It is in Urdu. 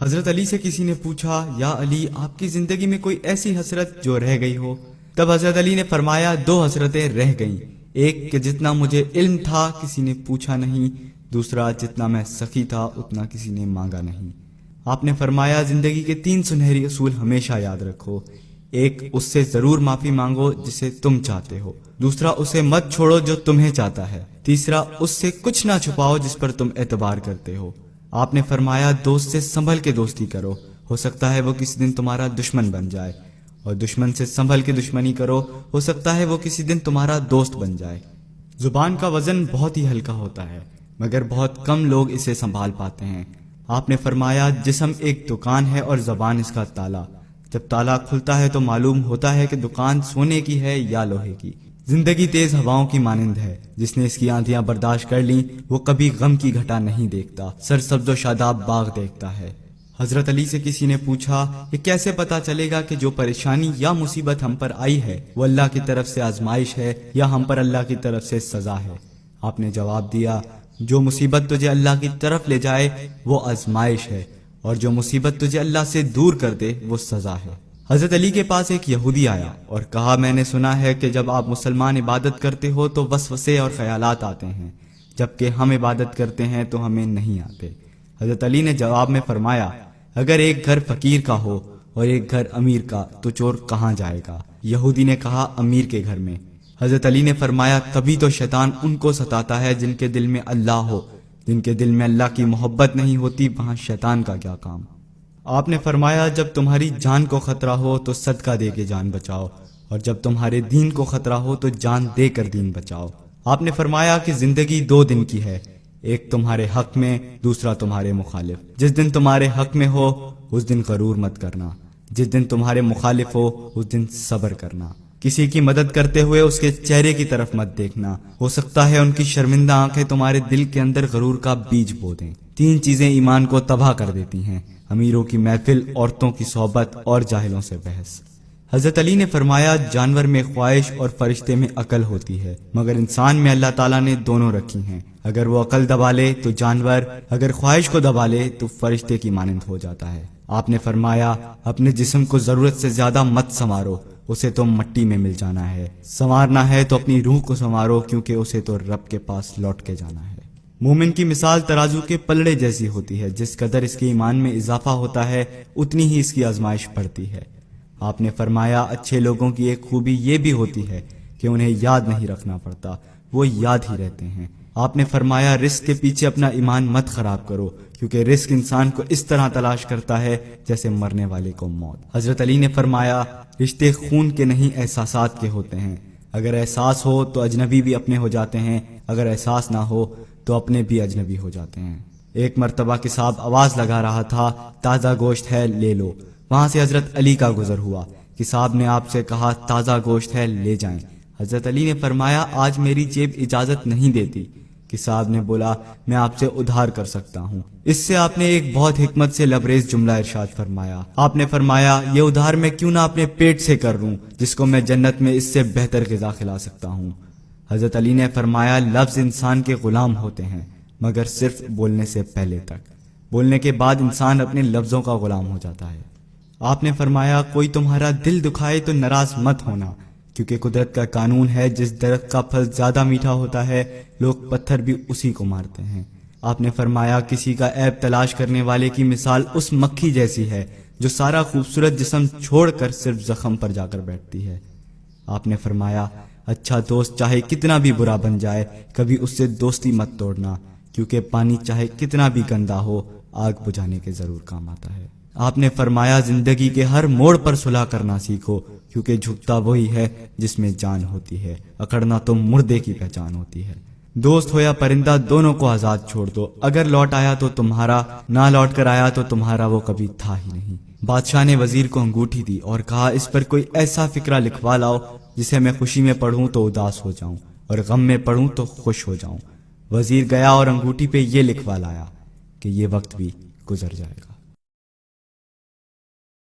حضرت علی سے کسی نے پوچھا، یا علی آپ کی زندگی میں کوئی ایسی حسرت جو رہ گئی ہو؟ تب حضرت علی نے فرمایا، دو حسرتیں رہ گئیں، ایک کہ جتنا مجھے علم تھا کسی نے پوچھا نہیں، دوسرا جتنا میں سخی تھا اتنا کسی نے مانگا نہیں۔ آپ نے فرمایا، زندگی کے 3 سنہری اصول ہمیشہ یاد رکھو۔ ایک، اس سے ضرور معافی مانگو جسے تم چاہتے ہو، دوسرا اسے مت چھوڑو جو تمہیں چاہتا ہے، تیسرا اس سے کچھ نہ چھپاؤ جس پر تم اعتبار کرتے ہو۔ آپ نے فرمایا، دوست سے سنبھل کے دوستی کرو، ہو سکتا ہے وہ کسی دن تمہارا دشمن بن جائے، اور دشمن سے سنبھل کے دشمنی کرو، ہو سکتا ہے وہ کسی دن تمہارا دوست بن جائے۔ زبان کا وزن بہت ہی ہلکا ہوتا ہے، مگر بہت کم لوگ اسے سنبھال پاتے ہیں۔ آپ نے فرمایا، جسم ایک دکان ہے اور زبان اس کا تالا، جب تالا کھلتا ہے تو معلوم ہوتا ہے کہ دکان سونے کی ہے یا لوہے کی۔ زندگی تیز ہواؤں کی مانند ہے، جس نے اس کی آندھیاں برداشت کر لیں وہ کبھی غم کی گھٹا نہیں دیکھتا، سرسبز و شاداب باغ دیکھتا ہے۔ حضرت علی سے کسی نے پوچھا، یہ کیسے پتا چلے گا کہ جو پریشانی یا مصیبت ہم پر آئی ہے وہ اللہ کی طرف سے آزمائش ہے یا ہم پر اللہ کی طرف سے سزا ہے؟ آپ نے جواب دیا، جو مصیبت تجھے اللہ کی طرف لے جائے وہ آزمائش ہے، اور جو مصیبت تجھے اللہ سے دور کر دے وہ سزا ہے۔ حضرت علی کے پاس ایک یہودی آیا اور کہا، میں نے سنا ہے کہ جب آپ مسلمان عبادت کرتے ہو تو وسوسے اور خیالات آتے ہیں، جبکہ ہم عبادت کرتے ہیں تو ہمیں نہیں آتے۔ حضرت علی نے جواب میں فرمایا، اگر ایک گھر فقیر کا ہو اور ایک گھر امیر کا تو چور کہاں جائے گا؟ یہودی نے کہا، امیر کے گھر میں۔ حضرت علی نے فرمایا، تبھی تو شیطان ان کو ستاتا ہے جن کے دل میں اللہ ہو، جن کے دل میں اللہ کی محبت نہیں ہوتی وہاں شیطان کا کیا کام؟ آپ نے فرمایا، جب تمہاری جان کو خطرہ ہو تو صدقہ دے کے جان بچاؤ، اور جب تمہارے دین کو خطرہ ہو تو جان دے کر دین بچاؤ۔ آپ نے فرمایا کہ زندگی 2 دن کی ہے، ایک تمہارے حق میں، دوسرا تمہارے مخالف۔ جس دن تمہارے حق میں ہو اس دن غرور مت کرنا، جس دن تمہارے مخالف ہو اس دن صبر کرنا۔ کسی کی مدد کرتے ہوئے اس کے چہرے کی طرف مت دیکھنا، ہو سکتا ہے ان کی شرمندہ آنکھیں تمہارے دل کے اندر غرور کا بیج بو دیں۔ 3 چیزیں ایمان کو تباہ کر دیتی ہیں، امیروں کی محفل، عورتوں کی صحبت اور جاہلوں سے بحث۔ حضرت علی نے فرمایا، جانور میں خواہش اور فرشتے میں عقل ہوتی ہے، مگر انسان میں اللہ تعالیٰ نے دونوں رکھی ہیں، اگر وہ عقل دبا لے تو جانور، اگر خواہش کو دبا لے تو فرشتے کی مانند ہو جاتا ہے۔ آپ نے فرمایا، اپنے جسم کو ضرورت سے زیادہ مت سنوارو، اسے تو مٹی میں مل جانا ہے، سنوارنا ہے تو اپنی روح کو سنوارو، کیونکہ اسے تو رب کے پاس لوٹ کے جانا ہے۔ مومن کی مثال ترازو کے پلڑے جیسی ہوتی ہے، جس قدر اس کے ایمان میں اضافہ ہوتا ہے اتنی ہی اس کی آزمائش بڑھتی ہے۔ آپ نے فرمایا، اچھے لوگوں کی ایک خوبی یہ بھی ہوتی ہے کہ انہیں یاد نہیں رکھنا پڑتا، وہ یاد ہی رہتے ہیں۔ آپ نے فرمایا، رزق کے پیچھے اپنا ایمان مت خراب کرو، کیونکہ رزق انسان کو اس طرح تلاش کرتا ہے جیسے مرنے والے کو موت۔ حضرت علی نے فرمایا، رشتے خون کے نہیں احساسات کے ہوتے ہیں، اگر احساس ہو تو اجنبی بھی اپنے ہو جاتے ہیں، اگر احساس نہ ہو تو اپنے بھی اجنبی ہو جاتے ہیں۔ ایک مرتبہ کساب آواز لگا رہا تھا، تازہ گوشت ہے لے لو۔ وہاں سے حضرت علی کا گزر ہوا، کساب نے آپ سے کہا، تازہ گوشت ہے لے جائیں۔ حضرت علی نے فرمایا، آج میری جیب اجازت نہیں دیتی۔ کساب نے بولا، میں آپ سے ادھار کر سکتا ہوں۔ اس سے آپ نے ایک بہت حکمت سے لبریز جملہ ارشاد فرمایا۔ آپ نے فرمایا، یہ ادھار میں کیوں نہ اپنے پیٹ سے کر لوں، جس کو میں جنت میں اس سے بہتر غذا کھلا سکتا ہوں۔ حضرت علی نے فرمایا، لفظ انسان کے غلام ہوتے ہیں مگر صرف بولنے سے پہلے تک، بولنے کے بعد انسان اپنے لفظوں کا غلام ہو جاتا ہے۔ آپ نے فرمایا، کوئی تمہارا دل دکھائے تو ناراض مت ہونا، کیونکہ قدرت کا قانون ہے، جس درخت کا پھل زیادہ میٹھا ہوتا ہے لوگ پتھر بھی اسی کو مارتے ہیں۔ آپ نے فرمایا، کسی کا عیب تلاش کرنے والے کی مثال اس مکھی جیسی ہے جو سارا خوبصورت جسم چھوڑ کر صرف زخم پر جا کر بیٹھتی ہے۔ آپ نے فرمایا، اچھا دوست چاہے کتنا بھی برا بن جائے کبھی اس سے دوستی مت توڑنا، کیونکہ پانی چاہے کتنا بھی گندا ہو آگ بجھانے کے ضرور کام آتا ہے۔ آپ نے فرمایا، زندگی کے ہر موڑ پر صلح کرنا سیکھو، کیونکہ جھکتا وہی ہے جس میں جان ہوتی ہے، اکڑنا تو مردے کی پہچان ہوتی ہے۔ دوست ہو یا پرندہ دونوں کو آزاد چھوڑ دو، اگر لوٹ آیا تو تمہارا، نہ لوٹ کر آیا تو تمہارا وہ کبھی تھا ہی نہیں۔ بادشاہ نے وزیر کو انگوٹھی دی اور کہا، اس پر کوئی ایسا فقرہ لکھوا لاؤ جسے میں خوشی میں پڑھوں تو اداس ہو جاؤں اور غم میں پڑھوں تو خوش ہو جاؤں۔ وزیر گیا اور انگوٹھی پہ یہ لکھوا لایا کہ یہ وقت بھی گزر جائے گا۔